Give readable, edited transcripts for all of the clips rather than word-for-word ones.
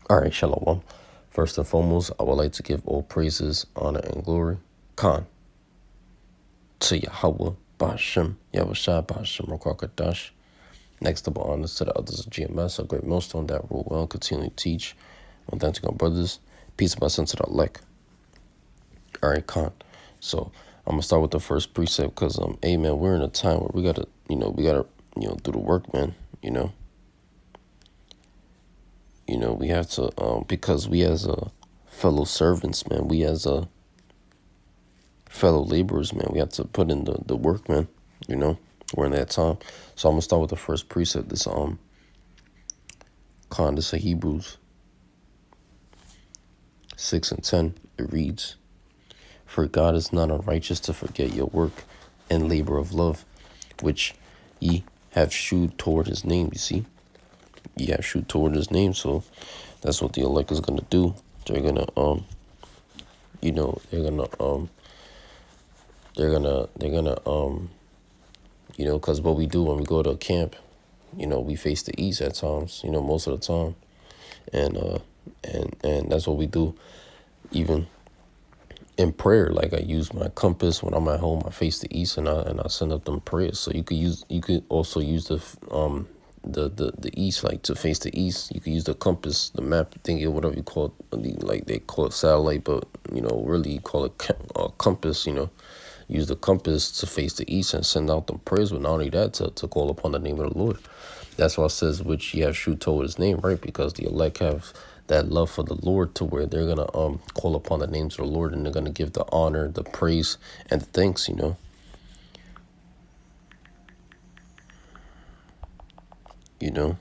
All right, shalom. First and foremost, I would like to give all praises, honor, and glory, Khan, to Yahweh, Ba'ashem, Yahushua, Ba'ashem, Rakakadash. Next up, honors to the others of GMS, a great millstone that rule well, continually teach. Authentic on brothers. Peace and blessings to the elect. All right, Khan. So I'm gonna start with the first precept because hey man, we're in a time where we gotta do the work, man. We have to because we as fellow servants, man, we as fellow laborers, man, we have to put in the work, man. We're in that time. So I'm gonna start with the first precept. This this is Hebrews 6:10. It reads, "For God is not unrighteous to forget your work and labor of love, which ye have shewed toward his name." You see, ye have shewed toward his name. So that's what the elect is gonna do. They're gonna because what we do when we go to a camp, we face the east at times, most of the time. And that's what we do. Even in prayer, like I use my compass when I'm at home, I face the east and I send up them prayers. So you could also use the east, like to face the east. You could use the compass, the map thingy, whatever you call it, like they call it satellite, but really you call it compass. Use the compass to face the east and send out them prayers, but not only that, to call upon the name of the Lord. That's why it says, which ye have shewed toward his name, right? Because the elect have that love for the Lord to where they're gonna call upon the names of the Lord, and they're gonna give the honor, the praise, and the thanks. You know.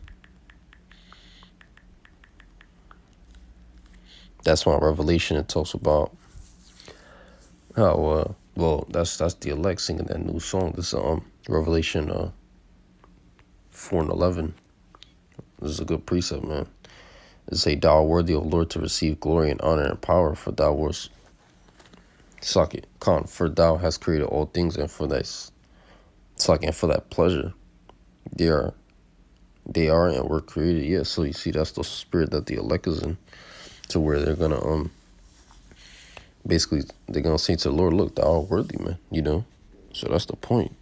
That's why in Revelation it talks about how that's the elect singing that new song. This Revelation 4:11. This is a good precept, man. It say, "Thou art worthy, O Lord, to receive glory and honor and power, for thou wast for thou hast created all things, and for that pleasure they are and were created." Yeah, so you see that's the spirit that the elect is in, to where they're gonna basically they're gonna say to the Lord, "Look, thou art worthy, man." So that's the point.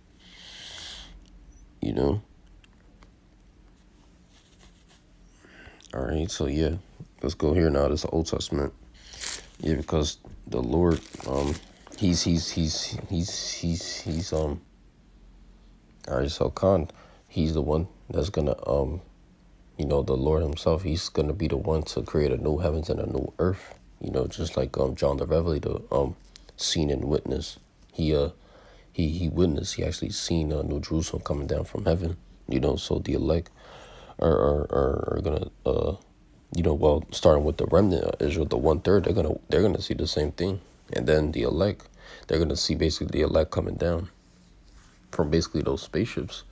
All right, so yeah, let's go here now. This is the Old Testament. Yeah, because the Lord, he's all right. So he's the one that's gonna the Lord himself. He's gonna be the one to create a new heavens and a new earth. Just like John the Revelator seen and witnessed. He witnessed. He actually seen New Jerusalem coming down from heaven. So the elect are gonna starting with the remnant of Israel, the 1/3, they're gonna see the same thing. And then the elect, they're gonna see basically the elect coming down from basically those spaceships.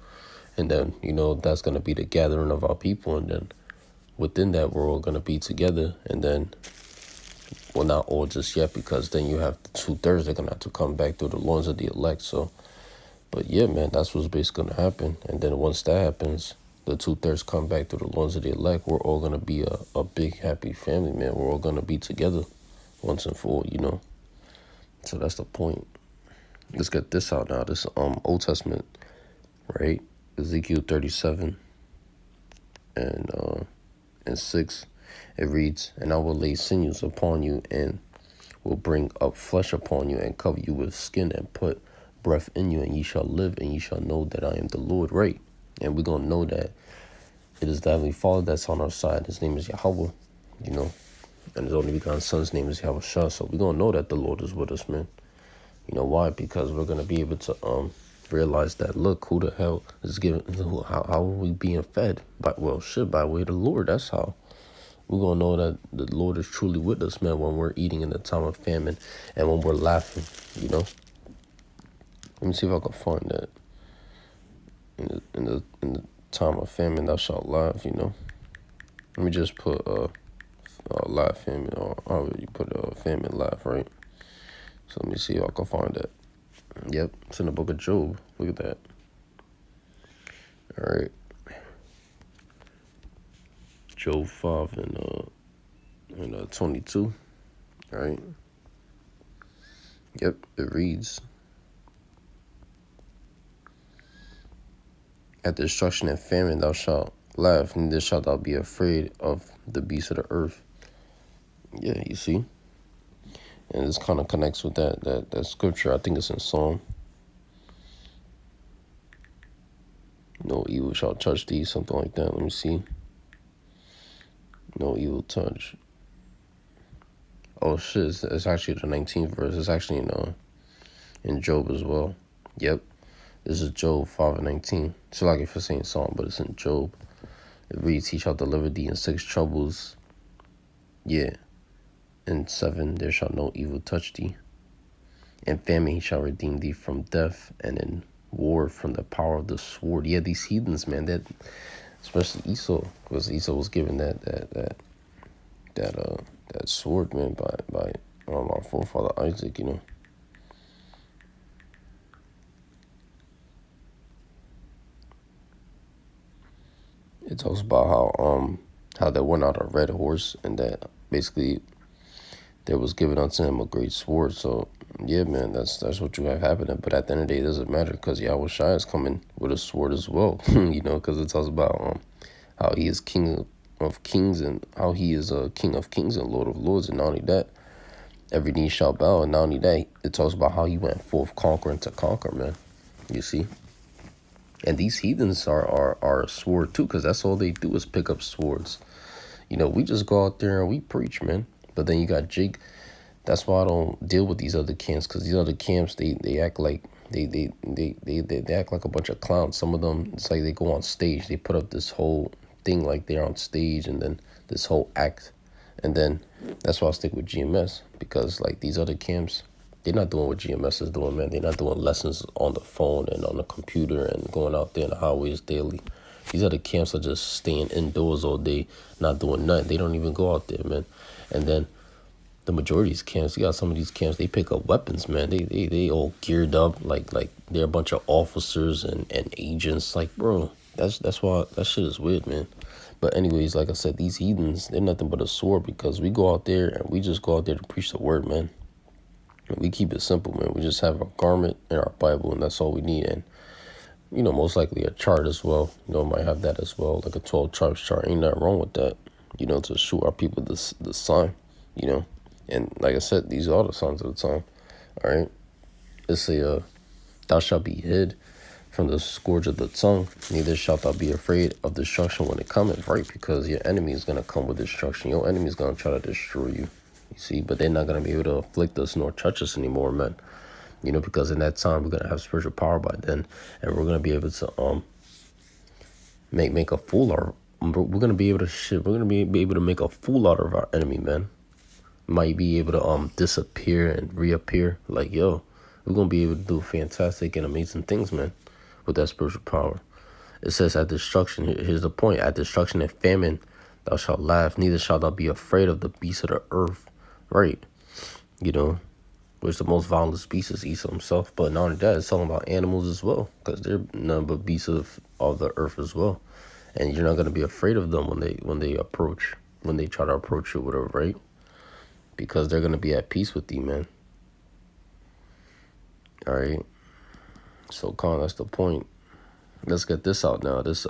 And then, that's gonna be the gathering of our people, and then within that we're all gonna be together. And then, well, not all just yet, because then you have the 2/3, they're gonna have to come back through the loins of the elect. So but yeah, man, that's what's basically gonna happen. And then once that happens, the 2/3 come back through the loins of the elect. We're all gonna be a big happy family, man. We're all gonna be together once and for all. So that's the point. Let's get this out now. This Old Testament, right? Ezekiel 37 and 6. It reads, "And I will lay sinews upon you, and will bring up flesh upon you, and cover you with skin, and put breath in you, and ye shall live, and ye shall know that I am the Lord." Right? And we're gonna know that it is the Heavenly Father that's on our side. His name is Yahweh, and his only begotten Son's name is Yahushua. So we're gonna know that the Lord is with us, man. Why? Because we're gonna be able to realize that, look, who the hell is giving? How are we being fed? By way of the Lord. That's how. We're going to know that the Lord is truly with us, man, when we're eating in the time of famine and when we're laughing. Let me see if I can find that. In the time of famine, thou shalt laugh, Let me just put laugh famine, or you put famine laugh, right? So let me see if I can find that. Yep, it's in the book of Job. Look at that. All right. Job 5 and and 22, right? Yep, it reads, at destruction and famine thou shalt laugh, neither shalt thou be afraid of the beasts of the earth. Yeah, you see? And this kind of connects with that scripture. I think it's in Psalm. No evil shall touch thee, something like that. Let me see. No evil touch. Oh shit, it's actually the 19th verse. It's actually in Job as well. Yep. This is Job 5:19. It's like if it's saying Psalm, but it's in Job. It reads, he shall deliver thee in 6 troubles. Yeah. In 7 there shall no evil touch thee. In famine he shall redeem thee from death, and in war from the power of the sword. Yeah, these heathens, man, that especially Esau, because Esau was given that sword, man, by our forefather Isaac, It talks about how there went out a red horse, and that basically there was given unto him a great sword. So yeah, man, that's what you have happening. But at the end of the day, it doesn't matter, because Yahweh Shai is coming with a sword as well. Because it talks about how he is King of kings, and how he is a King of kings and Lord of lords. And not only that, every knee shall bow. And not only that, it talks about how he went forth conquering to conquer, man. You see? And these heathens are a sword too, because that's all they do is pick up swords. We just go out there and we preach, man. But then you got Jake. That's why I don't deal with these other camps, because these other camps, they act like they act like a bunch of clowns. Some of them, it's like they go on stage, they put up this whole thing like they're on stage, and then this whole act, and then that's why I stick with GMS, because like these other camps, they're not doing what GMS is doing, man. They're not doing lessons on the phone and on the computer and going out there in the highways daily. These other camps are just staying indoors all day, not doing nothing. They don't even go out there, man. And then the majority of these camps, you got some of these camps, they pick up weapons, man. They all geared up like they're a bunch of officers and agents. Like, bro, that's why that shit is weird, man. But anyways, like I said, these heathens, they're nothing but a sword, because we go out there and we just go out there to preach the word, man. We keep it simple, man. We just have a garment and our Bible, and that's all we need. And, most likely a chart as well. Might have that as well, like a 12 tribes chart. Ain't nothing wrong with that, to show our people the sign, And like I said, these are the signs of the time, all right? It's thou shalt be hid from the scourge of the tongue, neither shalt thou be afraid of destruction when it cometh, right? Because your enemy is going to come with destruction. Your enemy is going to try to destroy you. You see, but they're not going to be able to afflict us nor touch us anymore, man. Because in that time, we're going to have spiritual power by then, and we're going to be able to make a fool out of, we're going to be able to we're going to be able to make a fool out of our enemy, man. Might be able to disappear and reappear. Like, yo, we're going to be able to do fantastic and amazing things, man, with that spiritual power. It says at destruction, here's the point, at destruction and famine thou shalt laugh, neither shalt thou be afraid of the beasts of the earth. Right, which the most violent beast is Esau himself. But not only that, it's talking about animals as well, because they're none but beasts of the earth as well. And you're not going to be afraid of them when they try to approach you, whatever, right? Because they're going to be at peace with you, man. All right. So, that's the point. Let's get this out now. This,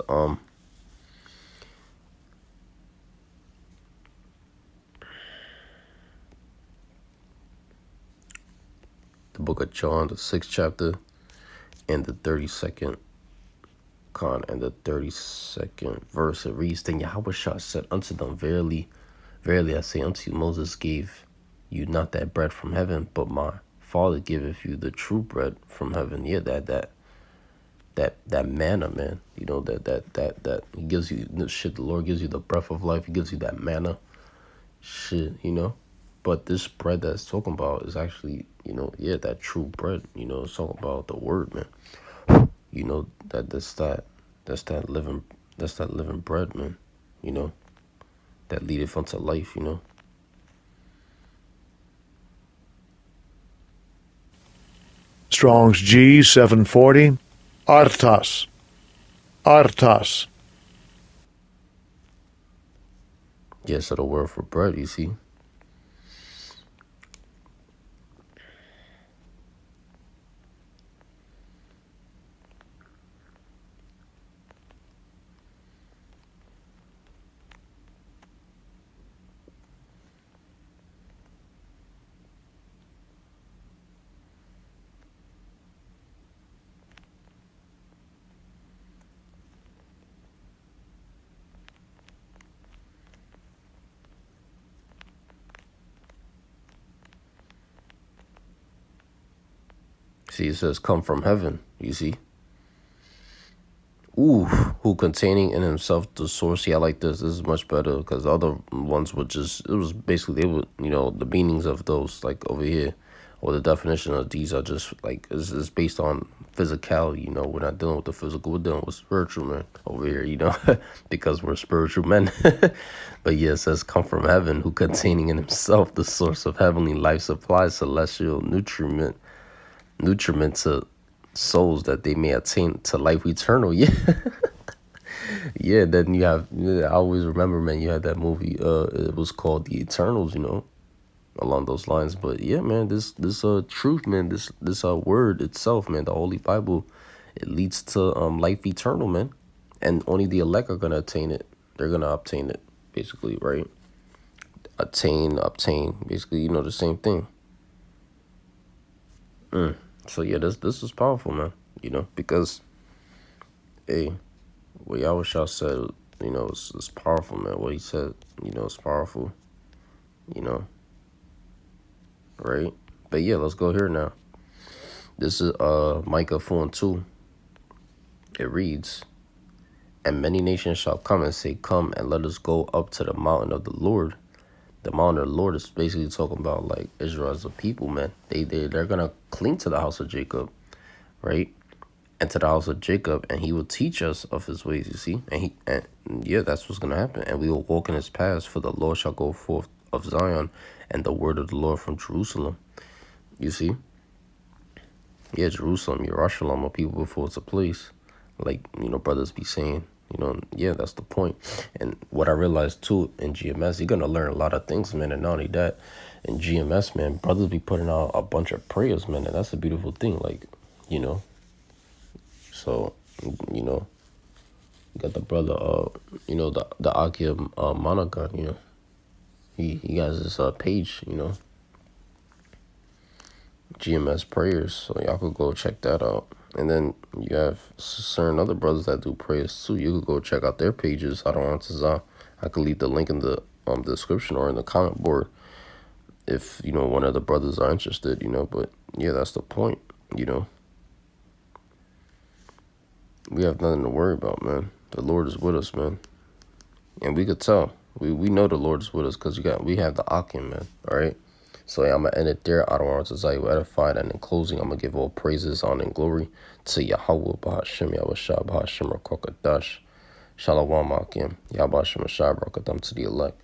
the book of John, the 6th chapter, and the 32nd and the 32nd verse. It reads, then Yahweh Shah said unto them, verily, verily I say unto you, Moses gave you not that bread from heaven, but my Father giveth you the true bread from heaven. Yeah, that manna, man. That he gives you the shit. The Lord gives you the breath of life. He gives you that manna, shit. But this bread that's talking about is actually, that true bread. It's talking about the word, man. That's that living bread, man. That leadeth unto life. Strong's G 740. Artas. Artas. Yeah, so the word for bread, you see. See, it says come from heaven, you see. Ooh, who containing in himself the source. Yeah, I like this. This is much better because the other ones were just, it was basically, they were, the meanings of those, like over here, or the definition of these are just like, it's based on physicality, we're not dealing with the physical, we're dealing with spiritual, man, over here, because we're spiritual men. But yeah, it says come from heaven, who containing in himself the source of heavenly life supplies celestial nutriment to souls that they may attain to life eternal. Yeah. Yeah, then you have, I always remember, man, you had that movie, it was called The Eternals, along those lines. But yeah, man, this truth, man, this word itself, man, the Holy Bible, it leads to life eternal, man. And only the elect are gonna attain it. They're gonna obtain it, basically, right? Obtain, basically, the same thing. So yeah, this is powerful, man. Because hey, what Yahweh said, it's powerful, man. What he said, it's powerful, you know, right? But yeah, let's go here now. This is Micah 4:2. It reads, and many nations shall come and say, come and let us go up to the mountain of the Lord. The mountain of the Lord is basically talking about like Israel as a people, man. They're gonna cling to the house of Jacob, right? And to the house of Jacob, and he will teach us of his ways, you see. And yeah, that's what's gonna happen. And we will walk in his paths, for the Lord shall go forth of Zion, and the word of the Lord from Jerusalem. You see? Yeah, Jerusalem, Yerushalayim, are people before it's a place. Like, brothers be saying, yeah, that's the point. And what I realized too in GMS, you're gonna learn a lot of things, man. And not only that, in GMS, man, brothers be putting out a bunch of prayers, man, and that's a beautiful thing. Like, so, you got the brother, the Akia Monaca, he has this page, GMS prayers, so y'all could go check that out. And then you have certain other brothers that do prayers too. You could go check out their pages. I don't want to. I could leave the link in the description or in the comment board if one of the brothers are interested. But yeah, that's the point. We have nothing to worry about, man. The Lord is with us, man, and we could tell. We know the Lord is with us because we have the Akim, man. All right. So yeah, I'm gonna end it there. I don't want to say you edified, and in closing, I'm gonna give all praises, honor, and glory to Yahweh Bahashem Yahushua Bahashem Rakokadash Shalom Akim Yahweh Bahashem Shah Rakadam to the elect.